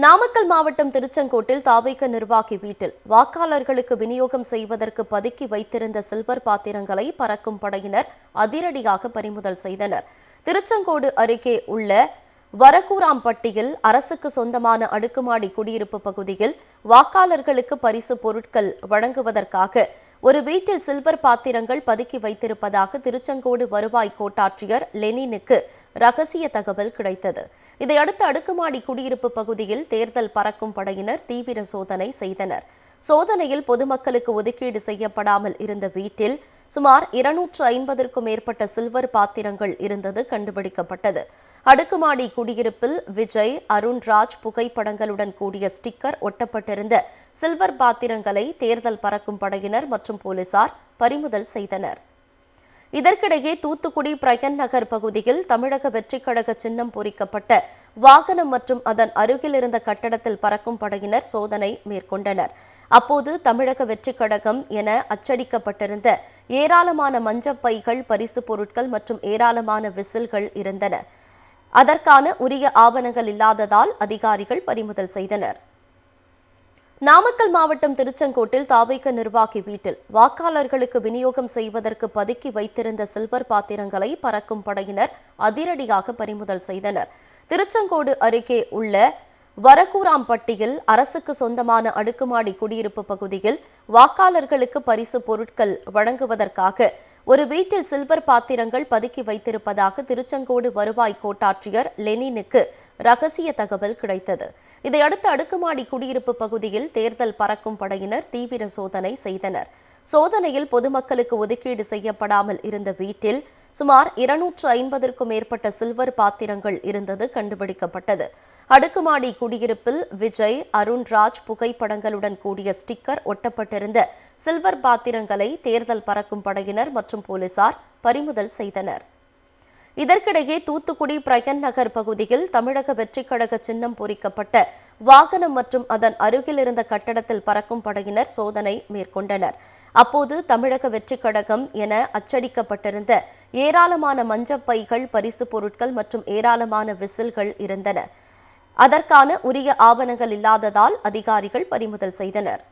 நாமக்கல் மாவட்டம் திருச்செங்கோட்டில் தாவேக நிர்வாகி வீட்டில் வாக்காளர்களுக்கு விநியோகம் செய்வதற்கு பதுக்கி வைத்திருந்த சில்வர் பாத்திரங்களை பறக்கும் படையினர் அதிரடியாக பறிமுதல் செய்தனர். திருச்செங்கோடு அருகே உள்ள வரகூராம்பட்டியில் அரசுக்கு சொந்தமான அடுக்குமாடி குடியிருப்பு பகுதியில் வாக்காளர்களுக்கு பரிசு பொருட்கள் வழங்குவதற்காக ஒரு வீட்டில் சில்வர் பாத்திரங்கள் பதுக்கி வைத்திருப்பதாக திருச்செங்கோடு வருவாய் கோட்டாட்சியர் லெனினுக்கு ரகசிய தகவல் கிடைத்தது. இதையடுத்து அடுக்குமாடி குடியிருப்பு பகுதியில் தேர்தல் பறக்கும் படையினர் தீவிர சோதனை செய்தனர். சோதனையில் பொதுமக்களுக்கு ஒதுக்கீடு செய்யப்படாமல் இருந்த வீட்டில் சுமார் 250க்கும் மேற்பட்ட சில்வர் பாத்திரங்கள் இருந்தது கண்டுபிடிக்கப்பட்டது. அடுக்குமாடி குடியிருப்பில் விஜய், அருண்ராஜ் புகைப்படங்களுடன் கூடிய ஸ்டிக்கர் ஒட்டப்பட்டிருந்த சில்வர் பாத்திரங்களை தேர்தல் பறக்கும் படையினர் மற்றும் போலீசார் பறிமுதல் செய்தனர். இதற்கிடையே தூத்துக்குடி பிரயன் நகர் பகுதியில் தமிழக வெற்றிக் கழக சின்னம் பொறிக்கப்பட்ட வாகனம் மற்றும் அதன் அருகில் இருந்த கட்டடத்தில் பறக்கும் படையினர் சோதனை மேற்கொண்டனர். அப்போது தமிழக வெற்றிக் கழகம் என அச்சடிக்கப்பட்டிருந்த ஏராளமான மஞ்சப்பைகள், பரிசு பொருட்கள் மற்றும் ஏராளமான விசில்கள் இருந்தன. அதற்கான உரிய ஆவணங்கள் இல்லாததால் அதிகாரிகள் பறிமுதல் செய்தனர். நாமக்கல் மாவட்டம் திருச்செங்கோட்டில் தாவேக நிர்வாகி வீட்டில் வாக்காளர்களுக்கு விநியோகம் செய்வதற்கு பதுக்கி வைத்திருந்த சில்வர் பாத்திரங்களை பறக்கும் படையினர் அதிரடியாக பறிமுதல் செய்தனர். திருச்செங்கோடு அருகே உள்ள வரகூராம்பட்டியில் அரசுக்கு சொந்தமான அடுக்குமாடி குடியிருப்பு பகுதியில் வாக்காளர்களுக்கு பரிசு பொருட்கள் வழங்குவதற்காக ஒரு வீட்டில் சில்வர் பாத்திரங்கள் பதுக்கி வைத்திருப்பதாக திருச்செங்கோடு வருவாய் கோட்டாட்சியர் லெனினுக்கு ரகசிய தகவல் கிடைத்தது. இதையடுத்து அடுக்குமாடி குடியிருப்பு பகுதியில் தேர்தல் பறக்கும் படையினர் தீவிர சோதனை செய்தனர். சோதனையில் பொதுமக்களுக்கு ஒதுக்கீடு செய்யப்படாமல் இருந்த வீட்டில் சுமார் 250க்கும் மேற்பட்ட சில்வர் பாத்திரங்கள் இருந்தது கண்டுபிடிக்கப்பட்டது. அடுக்குமாடி குடியிருப்பில் விஜய், அருண்ராஜ் புகைப்படங்களுடன் கூடிய ஸ்டிக்கர் ஒட்டப்பட்டிருந்த சில்வர் பாத்திரங்களை தேர்தல் பறக்கும் படையினர் மற்றும் போலீசார் பறிமுதல் செய்தனர். இதற்கிடையே தூத்துக்குடி பிரயன் நகர் பகுதியில் தமிழக வெற்றிக் கழக சின்னம் பொறிக்கப்பட்ட வாகனம் மற்றும் அதன் அருகில் இருந்த கட்டடத்தில் பறக்கும் படையினர் சோதனை மேற்கொண்டனர். அப்போது தமிழக வெற்றிக் கழகம் என அச்சடிக்கப்பட்டிருந்த ஏராளமான மஞ்சப்பைகள், பரிசு பொருட்கள் மற்றும் ஏராளமான விசில்கள் இருந்தன. அதற்கான உரிய ஆவணங்கள் இல்லாததால் அதிகாரிகள் பறிமுதல் செய்தனர்.